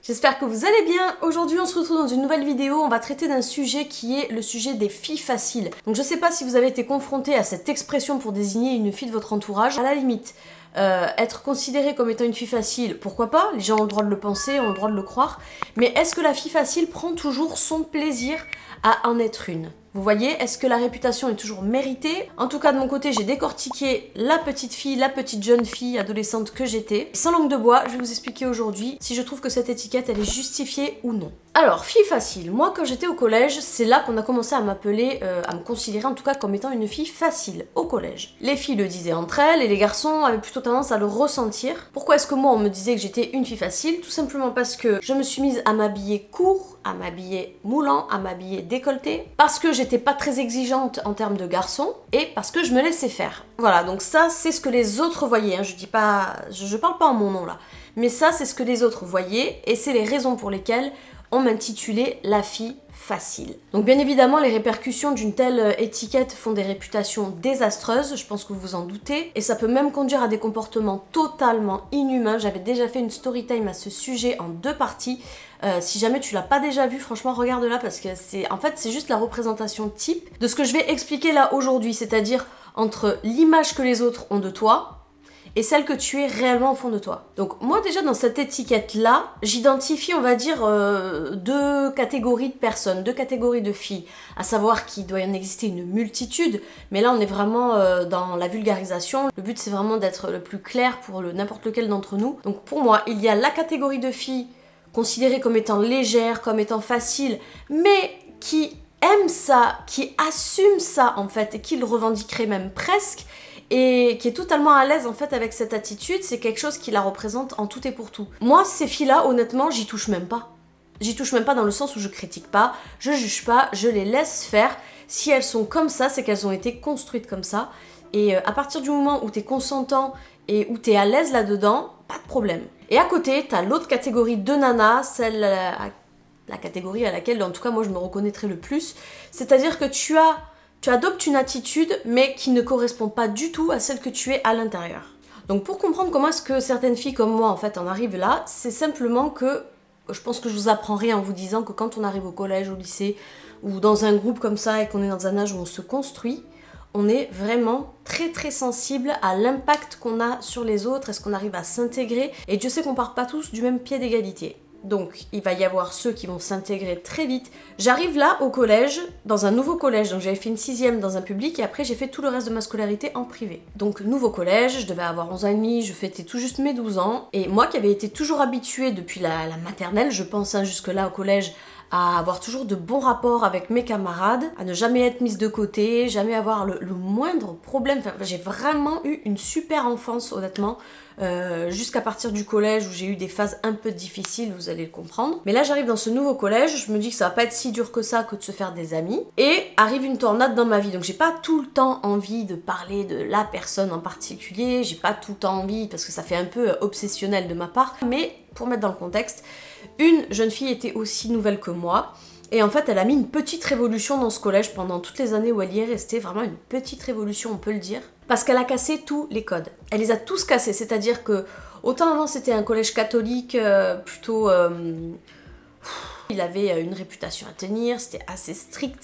J'espère que vous allez bien. Aujourd'hui on se retrouve dans une nouvelle vidéo, on va traiter d'un sujet qui est le sujet des filles faciles. Donc je sais pas si vous avez été confronté à cette expression pour désigner une fille de votre entourage. À la limite, être considérée comme étant une fille facile, pourquoi pas, les gens ont le droit de le penser, ont le droit de le croire, mais est-ce que la fille facile prend toujours son plaisir à en être une ? Vous voyez, est-ce que la réputation est toujours méritée? En tout cas, de mon côté, j'ai décortiqué la petite fille, la petite jeune fille adolescente que j'étais. Sans langue de bois, je vais vous expliquer aujourd'hui si je trouve que cette étiquette, elle est justifiée ou non. Alors, fille facile. Moi, quand j'étais au collège, c'est là qu'on a commencé à m'appeler, à me considérer en tout cas comme étant une fille facile, au collège. Les filles le disaient entre elles et les garçons avaient plutôt tendance à le ressentir. Pourquoi est-ce que moi, on me disait que j'étais une fille facile? Tout simplement parce que je me suis mise à m'habiller court, à m'habiller moulant, à m'habiller décolleté, parce que j'étais pas très exigeante en termes de garçon et parce que je me laissais faire. Voilà, donc ça, c'est ce que les autres voyaient, hein. Je dis pas, je parle pas en mon nom là, mais ça, c'est ce que les autres voyaient et c'est les raisons pour lesquelles on m'intitulait la fille facile. Donc bien évidemment, les répercussions d'une telle étiquette font des réputations désastreuses, je pense que vous vous en doutez, et ça peut même conduire à des comportements totalement inhumains. J'avais déjà fait une story time à ce sujet en 2 parties. Si jamais tu l'as pas déjà vu, franchement regarde-la parce que c'est juste la représentation type de ce que je vais expliquer là aujourd'hui, c'est-à-dire entre l'image que les autres ont de toi et celle que tu es réellement au fond de toi. Donc moi déjà dans cette étiquette-là, j'identifie on va dire 2 catégories de personnes, 2 catégories de filles, à savoir qu'il doit y en exister une multitude, mais là on est vraiment dans la vulgarisation. Le but c'est vraiment d'être le plus clair pour n'importe lequel d'entre nous. Donc pour moi, il y a la catégorie de filles considérées comme étant légères, comme étant faciles, mais qui aiment ça, qui assument ça en fait, et qui le revendiqueraient même presque, et qui est totalement à l'aise en fait avec cette attitude. C'est quelque chose qui la représente en tout et pour tout. Moi, ces filles-là, honnêtement, j'y touche même pas. J'y touche même pas dans le sens où je critique pas, je juge pas, je les laisse faire. Si elles sont comme ça, c'est qu'elles ont été construites comme ça. Et à partir du moment où t'es consentant et où t'es à l'aise là-dedans, pas de problème. Et à côté, t'as l'autre catégorie de nanas, la catégorie à laquelle, en tout cas, moi, je me reconnaîtrais le plus. C'est-à-dire que tu adoptes une attitude, mais qui ne correspond pas du tout à celle que tu es à l'intérieur. Donc pour comprendre comment est-ce que certaines filles comme moi, en fait, en arrivent là, c'est simplement que, je pense que je vous apprends rien en vous disant que quand on arrive au collège, au lycée, ou dans un groupe comme ça, et qu'on est dans un âge où on se construit, on est vraiment très très sensible à l'impact qu'on a sur les autres, est-ce qu'on arrive à s'intégrer, et Dieu sait qu'on part pas tous du même pied d'égalité. Donc il va y avoir ceux qui vont s'intégrer très vite. J'arrive là au collège, dans un nouveau collège, donc j'avais fait une 6e dans un public et après j'ai fait tout le reste de ma scolarité en privé. Donc nouveau collège, je devais avoir 11 ans et demi, je fêtais tout juste mes 12 ans, et moi qui avais été toujours habituée depuis la maternelle, je pense hein, jusque là au collège, à avoir toujours de bons rapports avec mes camarades, à ne jamais être mise de côté, jamais avoir le moindre problème. Enfin, j'ai vraiment eu une super enfance, honnêtement, jusqu'à partir du collège où j'ai eu des phases un peu difficiles, vous allez le comprendre. Mais là, j'arrive dans ce nouveau collège, je me dis que ça va pas être si dur que ça que de se faire des amis, et arrive une tornade dans ma vie. Donc j'ai pas tout le temps envie de parler de la personne en particulier, j'ai pas tout le temps envie, parce que ça fait un peu obsessionnel de ma part, mais pour mettre dans le contexte, une jeune fille était aussi nouvelle que moi, et en fait elle a mis une petite révolution dans ce collège pendant toutes les années où elle y est restée, vraiment une petite révolution on peut le dire, parce qu'elle a cassé tous les codes. Elle les a tous cassés, c'est-à-dire que autant avant c'était un collège catholique plutôt... il avait une réputation à tenir, c'était assez strict,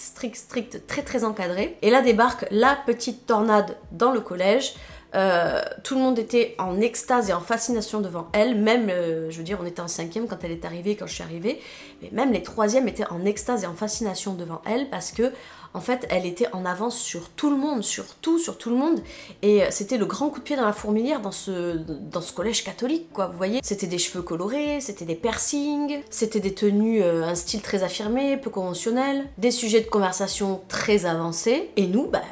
très très encadré. Et là débarque la petite tornade dans le collège. Tout le monde était en extase et en fascination devant elle, même, je veux dire, on était en 5e quand elle est arrivée, quand je suis arrivée, mais même les 3e étaient en extase et en fascination devant elle parce que, en fait, elle était en avance sur tout le monde, sur tout le monde, et c'était le grand coup de pied dans la fourmilière dans ce collège catholique, quoi, vous voyez. C'était des cheveux colorés, c'était des piercings, c'était des tenues, un style très affirmé, peu conventionnel, des sujets de conversation très avancés, et nous, bah,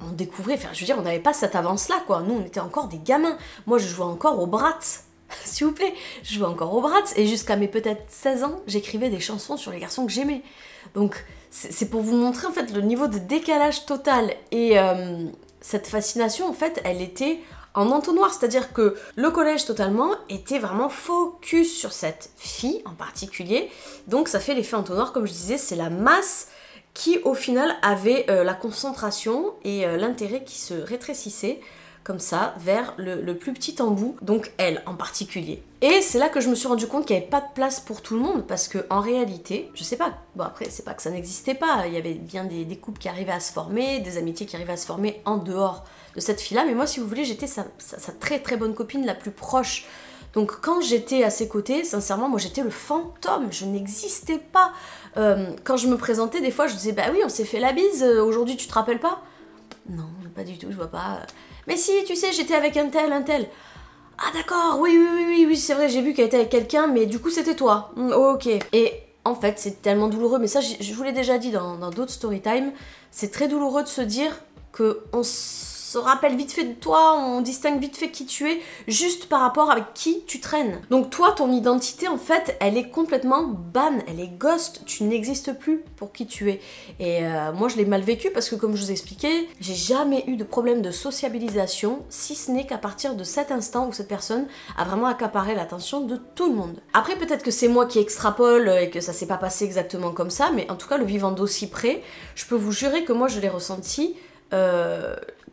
on découvrait, enfin je veux dire, on n'avait pas cette avance-là, quoi. Nous, on était encore des gamins. Moi, je jouais encore au Bratz, s'il vous plaît. Je jouais encore au Bratz, et jusqu'à mes peut-être 16 ans, j'écrivais des chansons sur les garçons que j'aimais. Donc, c'est pour vous montrer, en fait, le niveau de décalage total. Et cette fascination, en fait, elle était en entonnoir. C'est-à-dire que le collège, totalement, était vraiment focus sur cette fille en particulier. Donc, ça fait l'effet entonnoir, comme je disais, c'est la masse qui au final avait la concentration et l'intérêt qui se rétrécissait comme ça, vers le plus petit embout, donc elle en particulier. Et c'est là que je me suis rendu compte qu'il n'y avait pas de place pour tout le monde, parce que en réalité, je sais pas, bon après c'est pas que ça n'existait pas, il y avait bien des couples qui arrivaient à se former, des amitiés qui arrivaient à se former en dehors de cette fille-là, mais moi si vous voulez, j'étais sa très très bonne copine la plus proche. Donc quand j'étais à ses côtés, sincèrement, moi j'étais le fantôme, je n'existais pas. Quand je me présentais, des fois je disais, bah oui, on s'est fait la bise, aujourd'hui tu te rappelles pas? Non, pas du tout, je vois pas. Mais si, tu sais, j'étais avec un tel, un tel. Ah d'accord, oui, c'est vrai, j'ai vu qu'elle était avec quelqu'un, mais du coup c'était toi. Ok. Et en fait, c'est tellement douloureux, mais ça je vous l'ai déjà dit dans d'autres story time, c'est très douloureux de se dire que on se rappelle vite fait de toi, on distingue vite fait qui tu es, juste par rapport avec qui tu traînes. Donc toi, ton identité, en fait, elle est complètement ban, elle est ghost, tu n'existes plus pour qui tu es. Et moi, je l'ai mal vécu parce que, comme je vous expliquais, j'ai jamais eu de problème de sociabilisation, si ce n'est qu'à partir de cet instant où cette personne a vraiment accaparé l'attention de tout le monde. Après, peut-être que c'est moi qui extrapole et que ça s'est pas passé exactement comme ça, mais en tout cas, le vivant d'aussi près, je peux vous jurer que moi, je l'ai ressenti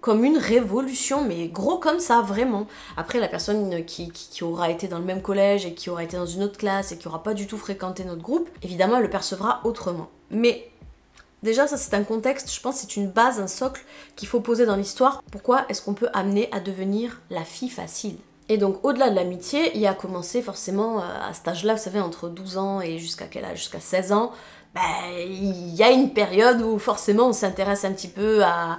comme une révolution, mais gros comme ça, vraiment. Après, la personne qui aura été dans le même collège et qui aura été dans une autre classe et qui aura pas du tout fréquenté notre groupe, évidemment, elle le percevra autrement. Mais déjà, ça c'est un contexte, je pense que c'est une base, un socle qu'il faut poser dans l'histoire. Pourquoi est-ce qu'on peut amener à devenir la fille facile? Et donc, au-delà de l'amitié, il y a commencé forcément à cet âge-là, vous savez, entre 12 ans et jusqu'à quel âge? Jusqu'à 16 ans, ben, il y a une période où forcément on s'intéresse un petit peu à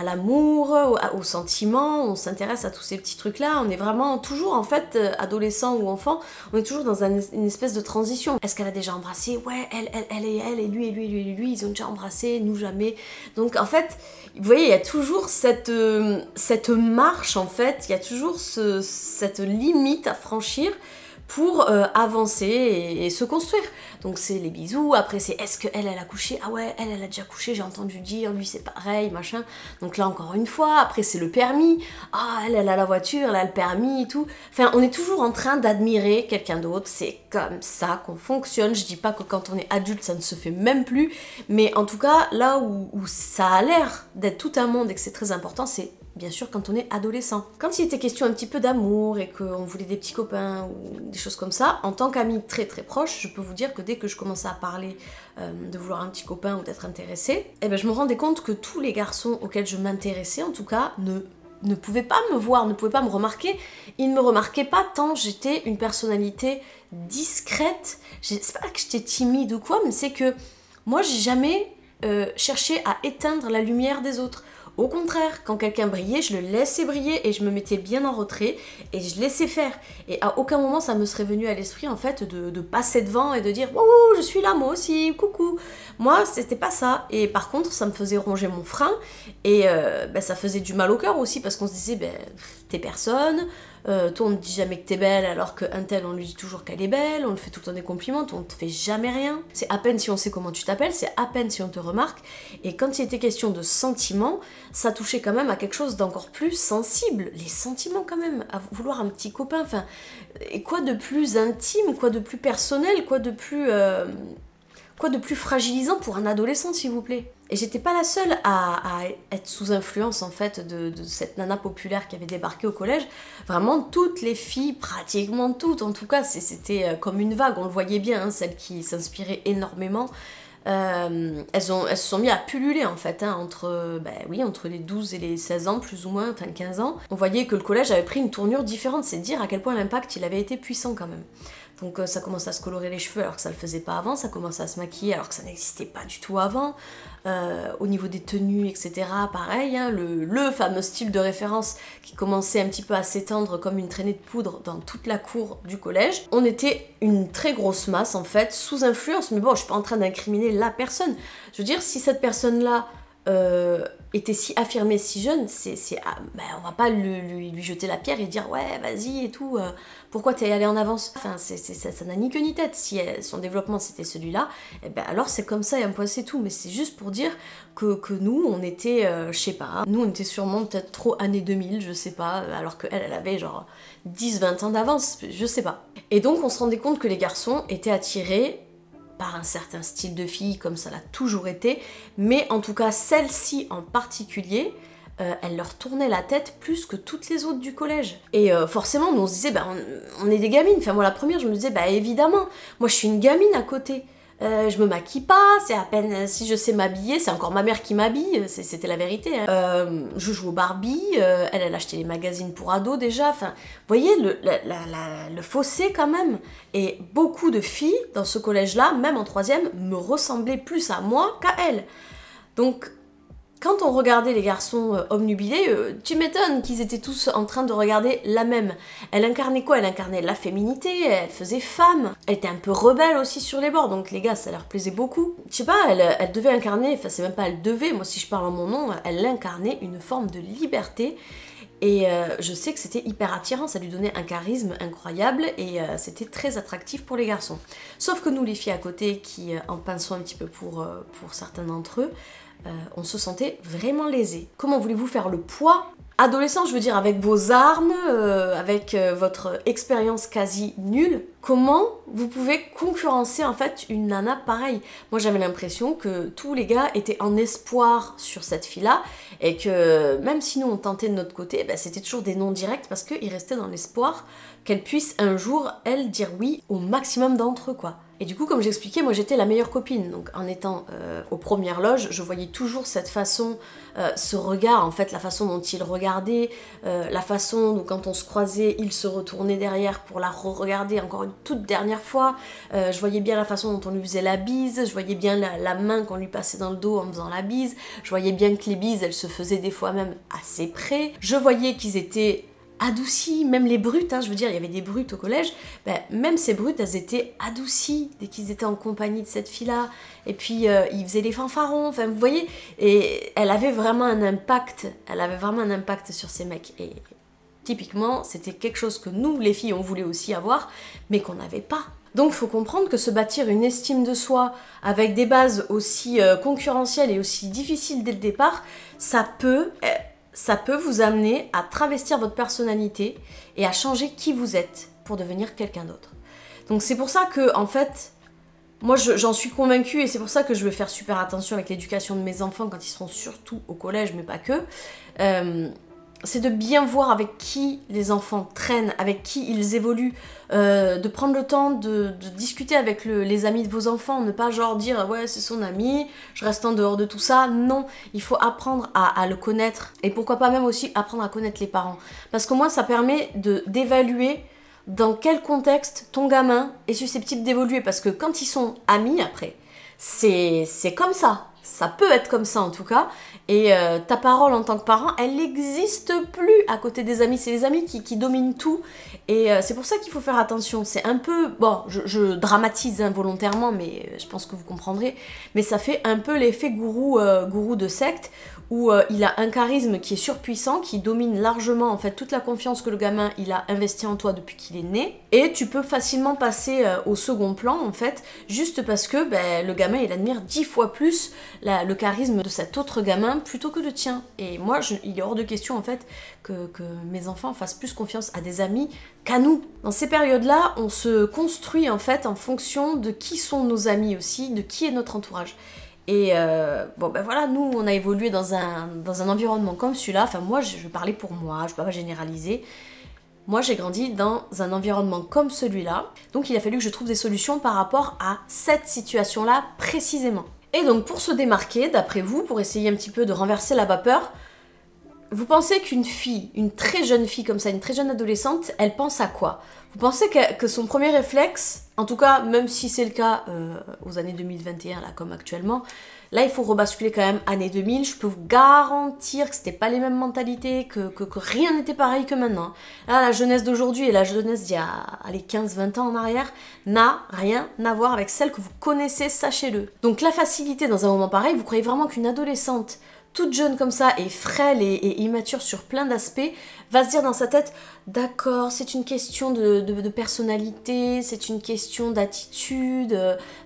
l'amour, aux sentiments, on s'intéresse à tous ces petits trucs-là. On est vraiment toujours, en fait, adolescent ou enfant, on est toujours dans une espèce de transition. Est-ce qu'elle a déjà embrassé? Ouais, elle et lui, ils ont déjà embrassé, nous jamais. Donc, en fait, vous voyez, il y a toujours cette marche, en fait, il y a toujours cette limite à franchir pour avancer et se construire. Donc c'est les bisous, après c'est est-ce qu'elle a couché? Ah ouais, elle a déjà couché, j'ai entendu dire, lui c'est pareil, machin. Donc là encore une fois, après c'est le permis, ah elle a la voiture, elle a le permis et tout. Enfin on est toujours en train d'admirer quelqu'un d'autre, c'est comme ça qu'on fonctionne. Je dis pas que quand on est adulte ça ne se fait même plus, mais en tout cas là où ça a l'air d'être tout un monde et que c'est très important, c'est bien sûr quand on est adolescent. Quand il était question un petit peu d'amour et qu'on voulait des petits copains ou des choses comme ça, en tant qu'amie très très proche, je peux vous dire que dès que je commençais à parler de vouloir un petit copain ou d'être intéressée, eh ben je me rendais compte que tous les garçons auxquels je m'intéressais en tout cas ne pouvaient pas me voir, ne pouvaient pas me remarquer. Ils ne me remarquaient pas tant j'étais une personnalité discrète. C'est pas que j'étais timide ou quoi, mais c'est que moi j'ai jamais cherché à éteindre la lumière des autres. Au contraire, quand quelqu'un brillait, je le laissais briller et je me mettais bien en retrait et je laissais faire. Et à aucun moment ça me serait venu à l'esprit en fait de passer devant et de dire « Wouhou, je suis là moi aussi, coucou !» Moi, c'était pas ça. Et par contre, ça me faisait ronger mon frein et ça faisait du mal au cœur aussi parce qu'on se disait « T'es personne ». Toi on ne dit jamais que t'es belle alors qu'un tel on lui dit toujours qu'elle est belle, on lui fait tout le temps des compliments, toi on te fait jamais rien. C'est à peine si on sait comment tu t'appelles, c'est à peine si on te remarque. Et quand il était question de sentiments, ça touchait quand même à quelque chose d'encore plus sensible. Les sentiments quand même, à vouloir un petit copain, enfin, et quoi de plus intime, quoi de plus personnel, quoi de plus fragilisant pour un adolescent s'il vous plaît. Et j'étais pas la seule à être sous influence en fait de cette nana populaire qui avait débarqué au collège. Vraiment toutes les filles, pratiquement toutes, en tout cas c'était comme une vague, on le voyait bien, hein, celles qui s'inspiraient énormément. Elles se sont mis à pulluler en fait, hein, entre les 12 et les 16 ans plus ou moins, enfin 15 ans. On voyait que le collège avait pris une tournure différente, c'est dire à quel point l'impact il avait été puissant quand même. Donc ça commence à se colorer les cheveux alors que ça le faisait pas avant, ça commence à se maquiller alors que ça n'existait pas du tout avant. Au niveau des tenues, etc. pareil, hein, le fameux style de référence qui commençait un petit peu à s'étendre comme une traînée de poudre dans toute la cour du collège. On était une très grosse masse en fait, sous influence, mais bon, je suis pas en train d'incriminer la personne. Je veux dire, si cette personne-là était si affirmée, si jeune, on va pas lui jeter la pierre et dire ouais vas-y et tout, pourquoi t'es allé en avance? Enfin ça n'a ni queue ni tête. Si son développement c'était celui-là, alors c'est comme ça et un point c'est tout. Mais c'est juste pour dire que nous on était, je sais pas, nous on était sûrement peut-être trop années 2000, je sais pas, alors qu'elle avait genre 10-20 ans d'avance, je sais pas. Et donc on se rendait compte que les garçons étaient attirés par un certain style de fille, comme ça l'a toujours été, mais en tout cas celle-ci en particulier, elle leur tournait la tête plus que toutes les autres du collège. Et forcément, nous on se disait, bah, on est des gamines. Enfin, moi, la première, je me disais, bah évidemment, moi je suis une gamine à côté. Je me maquille pas, c'est à peine si je sais m'habiller, c'est encore ma mère qui m'habille, c'était la vérité. Hein. Je joue au Barbie, elle achetait les magazines pour ados déjà, enfin, vous voyez le fossé quand même. Et beaucoup de filles dans ce collège-là, même en troisième, me ressemblaient plus à moi qu'à elle. Donc, quand on regardait les garçons obnubilés, tu m'étonnes qu'ils étaient tous en train de regarder la même. Elle incarnait quoi? Elle incarnait la féminité, elle faisait femme. Elle était un peu rebelle aussi sur les bords, donc les gars, ça leur plaisait beaucoup. Je sais pas, elle devait incarner, enfin c'est même pas elle devait, moi si je parle en mon nom, elle incarnait une forme de liberté. Et je sais que c'était hyper attirant, ça lui donnait un charisme incroyable et c'était très attractif pour les garçons. Sauf que nous, les filles à côté, qui en pinçons un petit peu pour certains d'entre eux, on se sentait vraiment lésés. Comment voulez-vous faire le poids adolescent, je veux dire, avec vos armes, avec votre expérience quasi nulle? Comment vous pouvez concurrencer en fait une nana pareille? Moi j'avais l'impression que tous les gars étaient en espoir sur cette fille-là et que même si nous on tentait de notre côté, bah, c'était toujours des noms directs parce qu'ils restaient dans l'espoir qu'elle puisse un jour, elle, dire oui au maximum d'entre eux, quoi. Et du coup, comme j'expliquais, moi j'étais la meilleure copine. Donc en étant aux premières loges, je voyais toujours cette façon, ce regard, en fait, la façon dont il regardait, la façon dont quand on se croisait, il se retournait derrière pour la re-regarder encore une toute dernière fois. Je voyais bien la façon dont on lui faisait la bise, je voyais bien la main qu'on lui passait dans le dos en faisant la bise, je voyais bien que les bises, elles se faisaient des fois même assez près. Je voyais qu'ils étaient adoucies, même les brutes, hein, je veux dire, il y avait des brutes au collège, ben, même ces brutes, elles étaient adoucies dès qu'ils étaient en compagnie de cette fille-là, et puis ils faisaient les fanfarons, enfin vous voyez, et elle avait vraiment un impact sur ces mecs, et typiquement, c'était quelque chose que nous, les filles, on voulait aussi avoir, mais qu'on n'avait pas. Donc il faut comprendre que se bâtir une estime de soi avec des bases aussi concurrentielles et aussi difficiles dès le départ, ça peut vous amener à travestir votre personnalité et à changer qui vous êtes pour devenir quelqu'un d'autre. Donc c'est pour ça que, en fait, moi j'en suis convaincue et c'est pour ça que je vais faire super attention avec l'éducation de mes enfants quand ils seront surtout au collège, mais pas que. C'est de bien voir avec qui les enfants traînent, avec qui ils évoluent, de prendre le temps de discuter avec les amis de vos enfants, ne pas genre dire ouais c'est son ami, je reste en dehors de tout ça. Non, il faut apprendre à le connaître et pourquoi pas même aussi apprendre à connaître les parents. Parce que moi ça permet d'évaluer dans quel contexte ton gamin est susceptible d'évoluer, parce que quand ils sont amis après, c'est comme ça. Ça peut être comme ça en tout cas, et ta parole en tant que parent, elle n'existe plus à côté des amis, c'est les amis qui dominent tout, et c'est pour ça qu'il faut faire attention. C'est un peu, bon, je dramatise involontairement, mais je pense que vous comprendrez, mais ça fait un peu l'effet gourou de secte, où il a un charisme qui est surpuissant, qui domine largement en fait toute la confiance que le gamin il a investi en toi depuis qu'il est né, et tu peux facilement passer au second plan en fait, juste parce que ben, le gamin il admire 10 fois plus le charisme de cet autre gamin plutôt que le tien. Et moi il est hors de question en fait que mes enfants fassent plus confiance à des amis qu'à nous. Dans ces périodes-là, on se construit en fait en fonction de qui sont nos amis aussi, de qui est notre entourage. Et bon ben voilà, nous on a évolué dans un environnement comme celui-là, enfin moi je parlais pour moi, je ne peux pas généraliser. Moi j'ai grandi dans un environnement comme celui-là, donc il a fallu que je trouve des solutions par rapport à cette situation-là précisément. Et donc pour se démarquer, d'après vous, pour essayer un petit peu de renverser la vapeur, vous pensez qu'une fille, une très jeune fille comme ça, une très jeune adolescente, elle pense à quoi? Vous pensez que son premier réflexe, en tout cas, même si c'est le cas aux années 2021, là, comme actuellement, là, il faut rebasculer quand même années 2000. Je peux vous garantir que c'était pas les mêmes mentalités, que rien n'était pareil que maintenant. Là, la jeunesse d'aujourd'hui et la jeunesse d'il y a 15-20 ans en arrière n'a rien à voir avec celle que vous connaissez, sachez-le. Donc la facilité dans un moment pareil, vous croyez vraiment qu'une adolescente toute jeune comme ça et frêle et immature sur plein d'aspects, va se dire dans sa tête « D'accord, c'est une question de personnalité, c'est une question d'attitude. »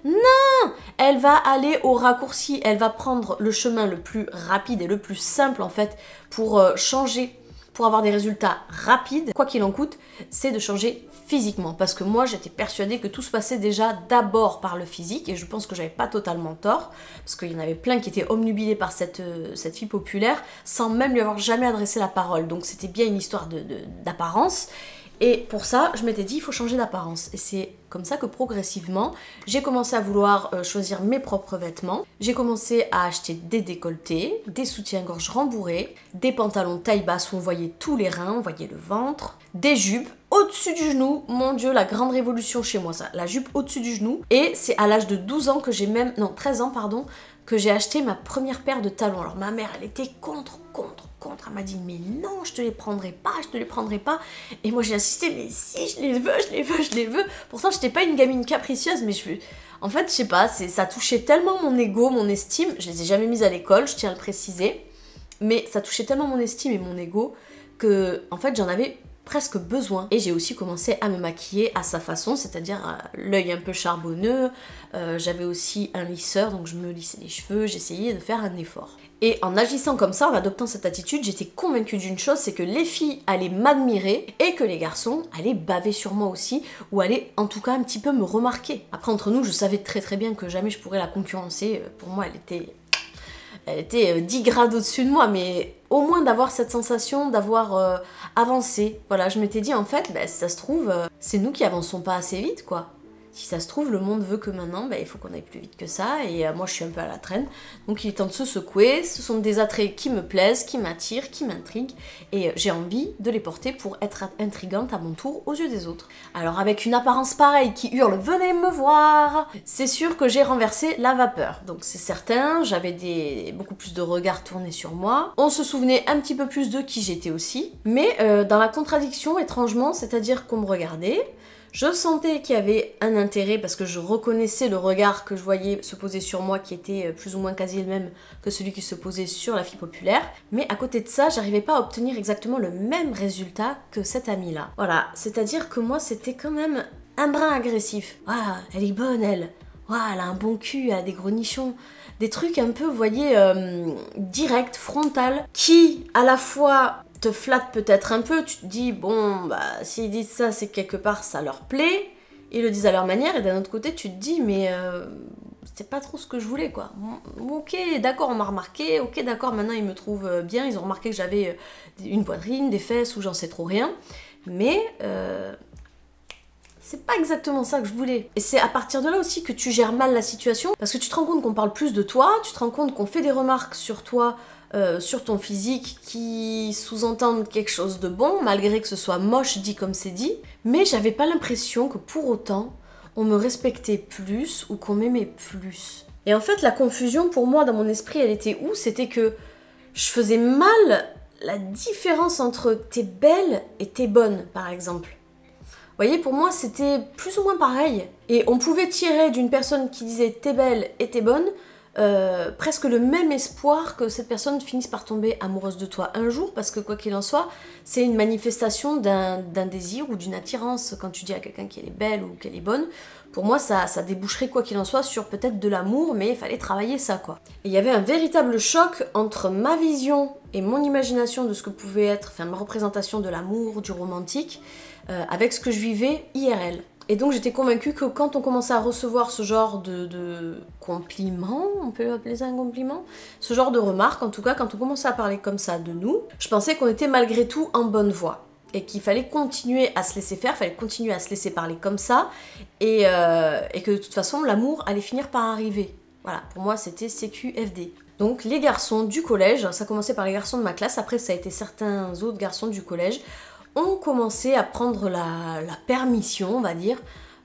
Non! Elle va aller au raccourci, elle va prendre le chemin le plus rapide et le plus simple en fait pour changer, pour avoir des résultats rapides, quoi qu'il en coûte, c'est de changer physiquement. Parce que moi, j'étais persuadée que tout se passait déjà d'abord par le physique, et je pense que j'avais pas totalement tort, parce qu'il y en avait plein qui étaient omnubilés par cette fille populaire, sans même lui avoir jamais adressé la parole. Donc c'était bien une histoire d'apparence. Et pour ça, je m'étais dit, il faut changer d'apparence. Et c'est comme ça que progressivement, j'ai commencé à vouloir choisir mes propres vêtements. J'ai commencé à acheter des décolletés, des soutiens-gorge rembourrés, des pantalons taille basse où on voyait tous les reins, on voyait le ventre, des jupes au-dessus du genou. Mon Dieu, la grande révolution chez moi, ça. La jupe au-dessus du genou. Et c'est à l'âge de 12 ans que j'ai même... Non, 13 ans, pardon, que j'ai acheté ma première paire de talons. Alors ma mère, elle était contre. Elle m'a dit, mais non, je te les prendrai pas. Et moi j'ai insisté, mais si, je les veux. Pourtant, j'étais pas une gamine capricieuse, mais en fait, je sais pas, ça touchait tellement mon ego, mon estime. Je les ai jamais mises à l'école, je tiens à le préciser. Mais ça touchait tellement mon estime et mon ego que, en fait, j'en avais presque besoin. Et j'ai aussi commencé à me maquiller à sa façon, c'est-à-dire l'œil un peu charbonneux. J'avais aussi un lisseur, donc je me lissais les cheveux, j'essayais de faire un effort. Et en agissant comme ça, en adoptant cette attitude, j'étais convaincue d'une chose, c'est que les filles allaient m'admirer et que les garçons allaient baver sur moi aussi, ou allaient en tout cas un petit peu me remarquer. Après, entre nous, je savais très bien que jamais je pourrais la concurrencer. Pour moi, elle était 10 grades au-dessus de moi, mais au moins d'avoir cette sensation d'avoir avancé. Voilà, je m'étais dit, en fait, si ça se trouve, c'est nous qui avançons pas assez vite, quoi. Si ça se trouve, le monde veut que maintenant, il faut qu'on aille plus vite que ça, et moi je suis un peu à la traîne. Donc il est temps de se secouer, ce sont des attraits qui me plaisent, qui m'attirent, qui m'intriguent, et j'ai envie de les porter pour être intrigante à mon tour aux yeux des autres. Alors avec une apparence pareille qui hurle « Venez me voir !», c'est sûr que j'ai renversé la vapeur. Donc c'est certain, j'avais beaucoup plus de regards tournés sur moi, on se souvenait un petit peu plus de qui j'étais aussi, mais dans la contradiction, étrangement, c'est-à-dire qu'on me regardait, je sentais qu'il y avait un intérêt parce que je reconnaissais le regard que je voyais se poser sur moi qui était plus ou moins quasi le même que celui qui se posait sur la fille populaire. Mais à côté de ça, j'arrivais pas à obtenir exactement le même résultat que cette amie-là. Voilà, c'est-à-dire que moi c'était quand même un brin agressif. Ah, elle est bonne elle. Ah, elle a un bon cul, elle a des gros nichons. Des trucs un peu, vous voyez, direct, frontal, qui à la fois te flatte peut-être un peu, tu te dis, bon, s'ils disent ça, c'est que quelque part ça leur plaît, ils le disent à leur manière, et d'un autre côté, tu te dis, mais c'était pas trop ce que je voulais, quoi. Ok, d'accord, on m'a remarqué, ok, d'accord, maintenant ils me trouvent bien, ils ont remarqué que j'avais une poitrine, des fesses, ou j'en sais trop rien, mais c'est pas exactement ça que je voulais. Et c'est à partir de là aussi que tu gères mal la situation, parce que tu te rends compte qu'on parle plus de toi, tu te rends compte qu'on fait des remarques sur toi, sur ton physique qui sous-entendent quelque chose de bon, malgré que ce soit moche dit comme c'est dit, mais j'avais pas l'impression que pour autant on me respectait plus ou qu'on m'aimait plus. Et en fait la confusion pour moi dans mon esprit elle était où? C'était que je faisais mal la différence entre t'es belle et t'es bonne par exemple. Vous voyez, pour moi c'était plus ou moins pareil. Et on pouvait tirer d'une personne qui disait t'es belle et t'es bonne presque le même espoir que cette personne finisse par tomber amoureuse de toi un jour, parce que quoi qu'il en soit, c'est une manifestation d'un désir ou d'une attirance. Quand tu dis à quelqu'un qu'elle est belle ou qu'elle est bonne, pour moi ça déboucherait quoi qu'il en soit sur peut-être de l'amour, mais il fallait travailler ça quoi. Et il y avait un véritable choc entre ma vision et mon imagination de ce que pouvait être, ma représentation de l'amour, du romantique, avec ce que je vivais IRL. Et donc j'étais convaincue que quand on commençait à recevoir ce genre de compliments, on peut appeler ça un compliment, ce genre de remarques en tout cas, quand on commençait à parler comme ça de nous, je pensais qu'on était malgré tout en bonne voie. Et qu'il fallait continuer à se laisser faire, fallait continuer à se laisser parler comme ça, et que de toute façon l'amour allait finir par arriver. Voilà, pour moi c'était CQFD. Donc les garçons du collège, ça commençait par les garçons de ma classe, après ça a été certains autres garçons du collège, ont commencé à prendre la permission, on va dire,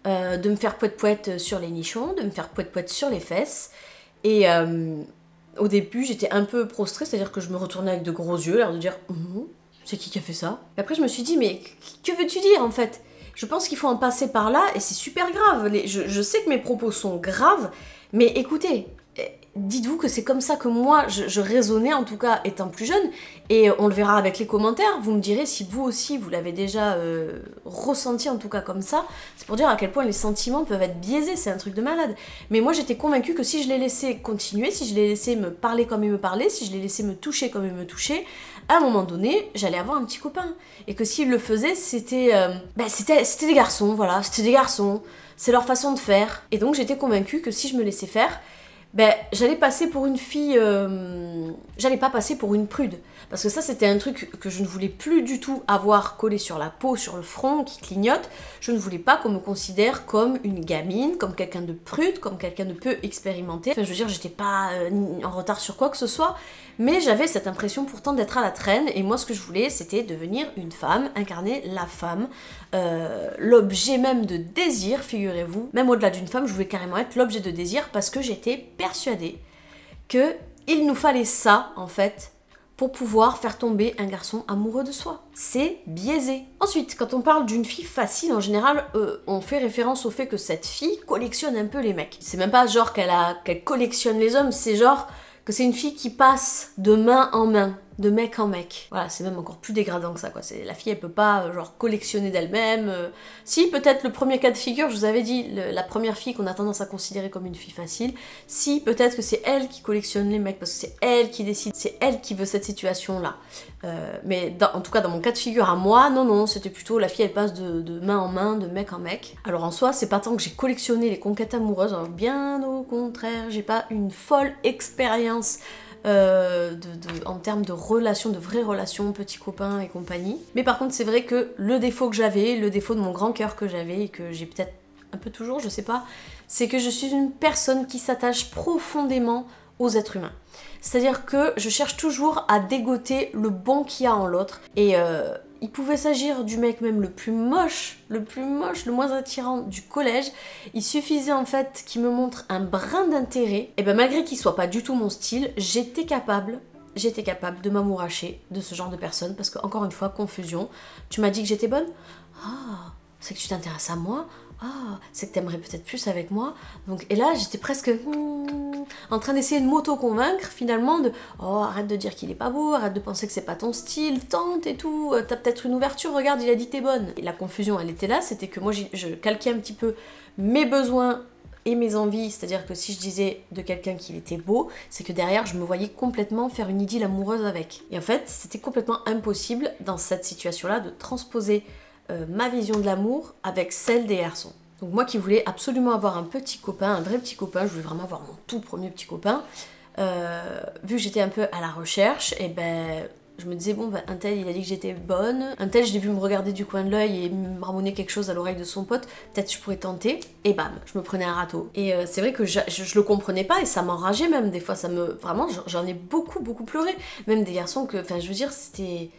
de me faire poète-poète sur les nichons, de me faire poète-poète sur les fesses. Et au début, j'étais un peu prostrée, c'est-à-dire que je me retournais avec de gros yeux, l'air de dire c'est qui a fait ça? Et après, je me suis dit, mais que veux-tu dire en fait? Je pense qu'il faut en passer par là, et c'est super grave. Je sais que mes propos sont graves, mais écoutez, dites-vous que c'est comme ça que moi je raisonnais, en tout cas étant plus jeune, et on le verra avec les commentaires, vous me direz si vous aussi vous l'avez déjà ressenti en tout cas comme ça, c'est pour dire à quel point les sentiments peuvent être biaisés, c'est un truc de malade. Mais moi j'étais convaincue que si je les laissais continuer, si je les laissais me parler comme il me parlait, si je les laissais me toucher comme il me touchait, à un moment donné, j'allais avoir un petit copain. Et que s'il le faisait, c'était des garçons, voilà, c'était des garçons, c'est leur façon de faire. Et donc j'étais convaincue que si je me laissais faire, j'allais passer pour une fille, j'allais pas passer pour une prude. Parce que ça, c'était un truc que je ne voulais plus du tout avoir collé sur la peau, sur le front, qui clignote. Je ne voulais pas qu'on me considère comme une gamine, comme quelqu'un de prude, comme quelqu'un de peu expérimenté. Enfin, je veux dire, j'étais pas en retard sur quoi que ce soit, mais j'avais cette impression pourtant d'être à la traîne, et moi, ce que je voulais, c'était devenir une femme, incarner la femme, l'objet même de désir, figurez-vous. Même au-delà d'une femme, je voulais carrément être l'objet de désir, parce que j'étais persuadée qu'il nous fallait ça, en fait, pour pouvoir faire tomber un garçon amoureux de soi. C'est biaisé. Ensuite, quand on parle d'une fille facile, en général, on fait référence au fait que cette fille collectionne un peu les mecs. C'est même pas genre qu'elle collectionne les hommes, c'est genre que c'est une fille qui passe de main en main, de mec en mec. Voilà, c'est même encore plus dégradant que ça, quoi. La fille, elle peut pas, genre, collectionner d'elle-même. Si, peut-être le premier cas de figure, je vous avais dit, la première fille qu'on a tendance à considérer comme une fille facile, si, peut-être que c'est elle qui collectionne les mecs, parce que c'est elle qui décide, c'est elle qui veut cette situation-là. Mais en tout cas, dans mon cas de figure à moi, non, c'était plutôt la fille, elle passe de main en main, de mec en mec. Alors en soi, c'est pas tant que j'ai collectionné les conquêtes amoureuses, hein, bien au contraire, j'ai pas une folle expérience en termes de relations, de vraies relations, petits copains et compagnie. Mais par contre, c'est vrai que le défaut que j'avais, le défaut de mon grand cœur que j'avais, et que j'ai peut-être un peu toujours, je sais pas, c'est que je suis une personne qui s'attache profondément aux êtres humains. C'est-à-dire que je cherche toujours à dégoter le bon qu'il y a en l'autre. Et il pouvait s'agir du mec même le plus moche, le moins attirant du collège. Il suffisait en fait qu'il me montre un brin d'intérêt. Et ben malgré qu'il soit pas du tout mon style, j'étais capable de m'amouracher de ce genre de personne. Parce que, encore une fois, confusion. Tu m'as dit que j'étais bonne ? Ah, c'est que tu t'intéresses à moi ? Ah, c'est que t'aimerais peut-être plus avec moi. Donc, et là, j'étais presque en train d'essayer de m'auto-convaincre finalement de oh, arrête de dire qu'il est pas beau, arrête de penser que c'est pas ton style, tente et tout, t'as peut-être une ouverture, regarde, il a dit t'es bonne. Et la confusion, elle était là, c'était que moi, je calquais un petit peu mes besoins et mes envies, c'est-à-dire que si je disais de quelqu'un qu'il était beau, c'est que derrière, je me voyais complètement faire une idylle amoureuse avec. Et en fait, c'était complètement impossible dans cette situation-là de transposer ma vision de l'amour avec celle des garçons. Donc moi qui voulais absolument avoir un petit copain, un vrai petit copain, je voulais vraiment avoir mon tout premier petit copain, vu que j'étais un peu à la recherche, et je me disais bon un tel il a dit que j'étais bonne, un tel je l'ai vu me regarder du coin de l'œil et me marmonner quelque chose à l'oreille de son pote, peut-être je pourrais tenter, et bam, je me prenais un râteau. Et c'est vrai que je le comprenais pas et ça m'enrageait même, des fois vraiment j'en ai beaucoup pleuré, même des garçons que, enfin je veux dire c'était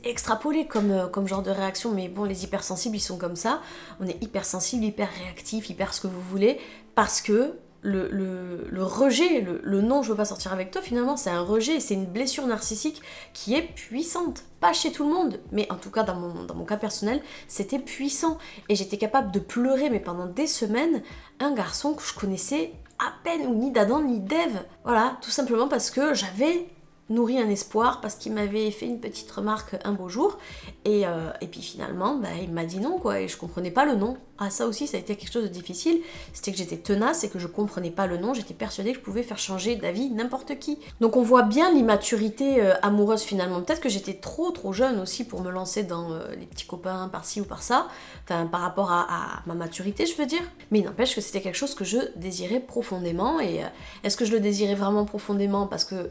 extrapolé comme genre de réaction, mais bon, les hypersensibles, ils sont comme ça. On est hypersensible, hyper réactif, hyper ce que vous voulez, parce que le rejet, le non, je veux pas sortir avec toi, finalement, c'est un rejet, c'est une blessure narcissique qui est puissante. Pas chez tout le monde, mais en tout cas dans mon cas personnel, c'était puissant. Et j'étais capable de pleurer, mais pendant des semaines, un garçon que je connaissais à peine, ou ni d'Adam ni d'Ève. Voilà, tout simplement parce que j'avais nourri un espoir, parce qu'il m'avait fait une petite remarque un beau jour, et puis finalement, il m'a dit non, quoi, et je comprenais pas le non. Ah, ça aussi, ça a été quelque chose de difficile, c'était que j'étais tenace et que je comprenais pas le non, j'étais persuadée que je pouvais faire changer d'avis n'importe qui. Donc on voit bien l'immaturité amoureuse finalement. Peut-être que j'étais trop jeune aussi pour me lancer dans les petits copains par-ci ou par-ça, enfin par rapport à ma maturité, je veux dire. Mais il n'empêche que c'était quelque chose que je désirais profondément, et est-ce que je le désirais vraiment profondément parce que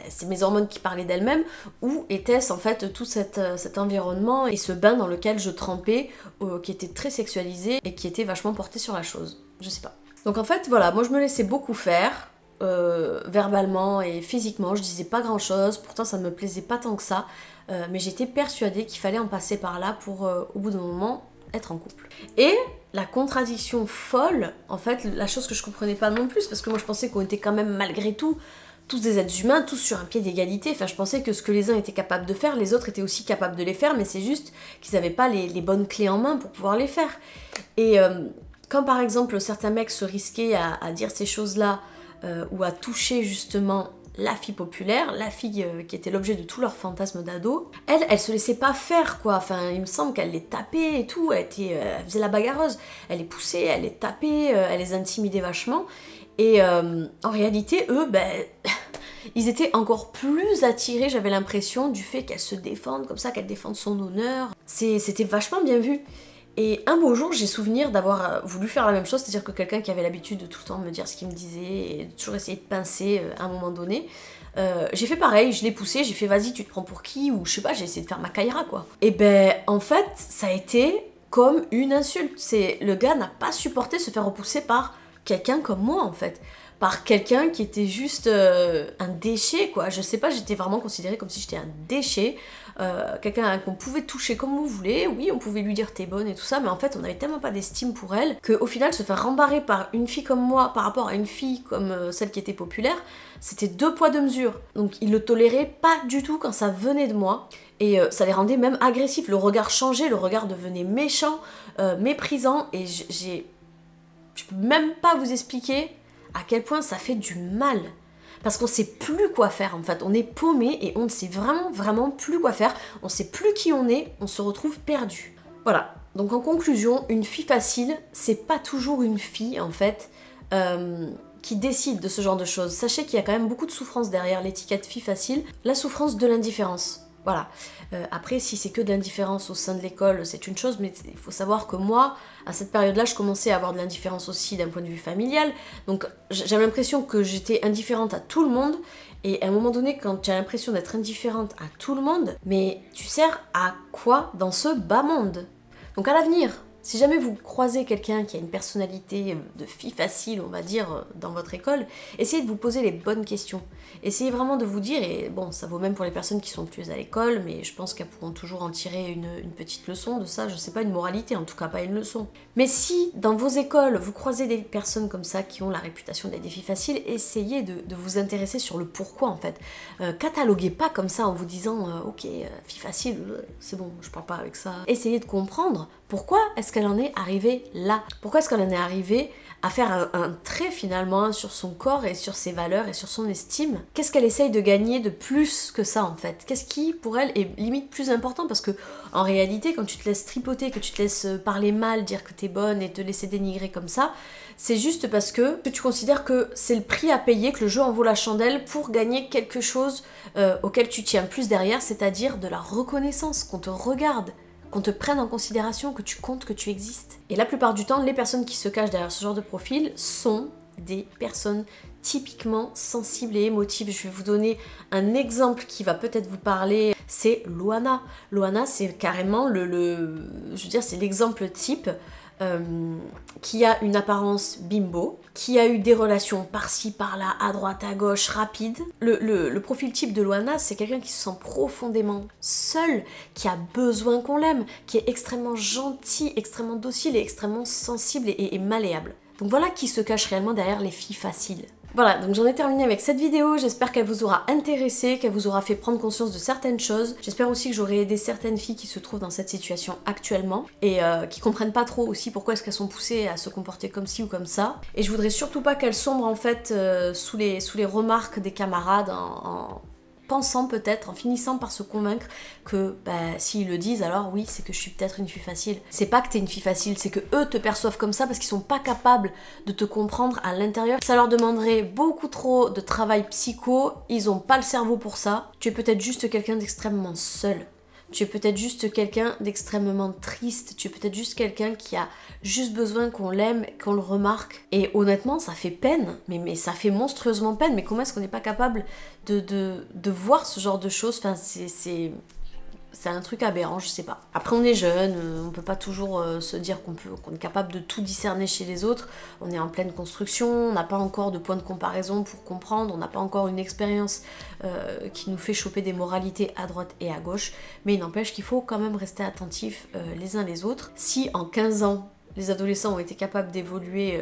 c'est mes hormones qui parlaient d'elles-mêmes, ou était-ce en fait tout cet environnement et ce bain dans lequel je trempais, qui était très sexualisé et qui était vachement porté sur la chose, je sais pas. Donc en fait voilà, moi je me laissais beaucoup faire, verbalement et physiquement, je disais pas grand chose, pourtant ça ne me plaisait pas tant que ça, mais j'étais persuadée qu'il fallait en passer par là pour au bout d'un moment être en couple. Et la contradiction folle, en fait, la chose que je comprenais pas non plus, parce que moi je pensais qu'on était quand même malgré tout tous des êtres humains, tous sur un pied d'égalité. Enfin, je pensais que ce que les uns étaient capables de faire, les autres étaient aussi capables de les faire, mais c'est juste qu'ils n'avaient pas les bonnes clés en main pour pouvoir les faire. Et quand par exemple certains mecs se risquaient à dire ces choses-là ou à toucher justement la fille populaire, la fille qui était l'objet de tout leur fantasme d'ado, elle se laissait pas faire quoi, enfin il me semble qu'elle les tapait et tout, elle faisait la bagarreuse, elle les poussait, elle les tapait, elle les intimidait vachement, et en réalité eux, ils étaient encore plus attirés, j'avais l'impression, du fait qu'elle se défende comme ça, qu'elle défende son honneur, c'était vachement bien vu. Et un beau jour, j'ai souvenir d'avoir voulu faire la même chose, c'est-à-dire que quelqu'un qui avait l'habitude de tout le temps me dire ce qu'il me disait et de toujours essayer de pincer à un moment donné, j'ai fait pareil, je l'ai poussé, j'ai fait vas-y tu te prends pour qui, ou je sais pas, j'ai essayé de faire ma Kaira quoi. Et en fait, ça a été comme une insulte, le gars n'a pas supporté se faire repousser par quelqu'un comme moi en fait. Par quelqu'un qui était juste un déchet quoi, je sais pas, j'étais vraiment considérée comme si j'étais un déchet, quelqu'un qu'on pouvait toucher comme vous voulez, oui on pouvait lui dire t'es bonne et tout ça, mais en fait on avait tellement pas d'estime pour elle, qu'au final se faire rembarrer par une fille comme moi par rapport à une fille comme celle qui était populaire, c'était 2 poids 2 mesures, donc ils le toléraient pas du tout quand ça venait de moi, et ça les rendait même agressifs, le regard changeait, le regard devenait méchant, méprisant, et je peux même pas vous expliquer à quel point ça fait du mal. Parce qu'on sait plus quoi faire en fait, on est paumé et on ne sait vraiment plus quoi faire, on sait plus qui on se retrouve perdu. Voilà, donc en conclusion, une fille facile, c'est pas toujours une fille en fait qui décide de ce genre de choses. Sachez qu'il y a quand même beaucoup de souffrance derrière l'étiquette fille facile, la souffrance de l'indifférence. Voilà. Après, si c'est que de l'indifférence au sein de l'école, c'est une chose, mais il faut savoir que moi, à cette période-là, je commençais à avoir de l'indifférence aussi d'un point de vue familial. Donc j'avais l'impression que j'étais indifférente à tout le monde. Et à un moment donné, quand tu as l'impression d'être indifférente à tout le monde, mais tu sers à quoi dans ce bas monde? Donc à l'avenir, si jamais vous croisez quelqu'un qui a une personnalité de fille facile, on va dire, dans votre école, essayez de vous poser les bonnes questions. Essayez vraiment de vous dire, et bon, ça vaut même pour les personnes qui sont plus à l'école, mais je pense qu'elles pourront toujours en tirer une petite leçon de ça, je sais pas, une moralité, en tout cas pas une leçon. Mais si, dans vos écoles, vous croisez des personnes comme ça qui ont la réputation d'être des filles faciles, essayez de vous intéresser sur le pourquoi, en fait. Cataloguez pas comme ça en vous disant, ok, fille facile, c'est bon, je parle pas avec ça. Essayez de comprendre pourquoi est-ce qu'elle en est arrivée là. Pourquoi est-ce qu'elle en est arrivée à faire un trait finalement sur son corps et sur ses valeurs et sur son estime. Qu'est-ce qu'elle essaye de gagner de plus que ça en fait? Qu'est-ce qui pour elle est limite plus important? Parce que en réalité quand tu te laisses tripoter, que tu te laisses parler mal, dire que t'es bonne et te laisser dénigrer comme ça, c'est juste parce que tu considères que c'est le prix à payer, que le jeu en vaut la chandelle pour gagner quelque chose auquel tu tiens plus derrière, c'est-à-dire de la reconnaissance, qu'on te regarde, qu'on te prenne en considération, que tu comptes, que tu existes. Et la plupart du temps, les personnes qui se cachent derrière ce genre de profil sont des personnes typiquement sensibles et émotives. Je vais vous donner un exemple qui va peut-être vous parler, c'est Loana. Loana, c'est carrément je veux dire, c'est l'exemple type qui a une apparence bimbo, qui a eu des relations par-ci, par-là, à droite, à gauche, rapides. Le profil type de Loana, c'est quelqu'un qui se sent profondément seul, qui a besoin qu'on l'aime, qui est extrêmement gentil, extrêmement docile et extrêmement sensible et malléable. Donc voilà qui se cache réellement derrière les filles faciles. Voilà, donc j'en ai terminé avec cette vidéo, j'espère qu'elle vous aura intéressé, qu'elle vous aura fait prendre conscience de certaines choses. J'espère aussi que j'aurai aidé certaines filles qui se trouvent dans cette situation actuellement et qui comprennent pas trop aussi pourquoi est-ce qu'elles sont poussées à se comporter comme ci ou comme ça. Et je voudrais surtout pas qu'elles sombrent en fait sous les remarques des camarades en pensant peut-être, en finissant par se convaincre que s'ils le disent, alors oui, c'est que je suis peut-être une fille facile. C'est pas que t'es une fille facile, c'est que eux te perçoivent comme ça parce qu'ils sont pas capables de te comprendre à l'intérieur. Ça leur demanderait beaucoup trop de travail psycho, ils ont pas le cerveau pour ça. Tu es peut-être juste quelqu'un d'extrêmement seul. Tu es peut-être juste quelqu'un d'extrêmement triste, tu es peut-être juste quelqu'un qui a juste besoin qu'on l'aime, qu'on le remarque. Et honnêtement, ça fait peine, mais ça fait monstrueusement peine. Mais comment est-ce qu'on n'est pas capable de voir ce genre de choses? Enfin, c'est un truc aberrant, je sais pas. Après, on est jeune, on peut pas toujours se dire qu'on est capable de tout discerner chez les autres. On est en pleine construction, on n'a pas encore de point de comparaison pour comprendre, on n'a pas encore une expérience qui nous fait choper des moralités à droite et à gauche. Mais il n'empêche qu'il faut quand même rester attentifs les uns les autres. Si en 15 ans, les adolescents ont été capables d'évoluer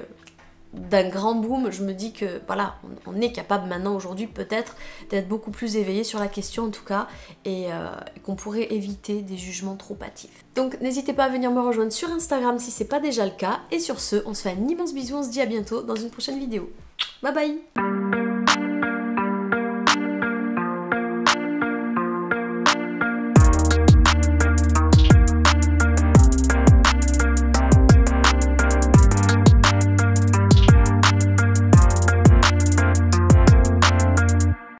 d'un grand boom, je me dis que voilà, on est capable maintenant aujourd'hui peut-être d'être beaucoup plus éveillé sur la question en tout cas et qu'on pourrait éviter des jugements trop hâtifs. Donc n'hésitez pas à venir me rejoindre sur Instagram si c'est pas déjà le cas et sur ce, on se fait un immense bisou, on se dit à bientôt dans une prochaine vidéo. Bye bye.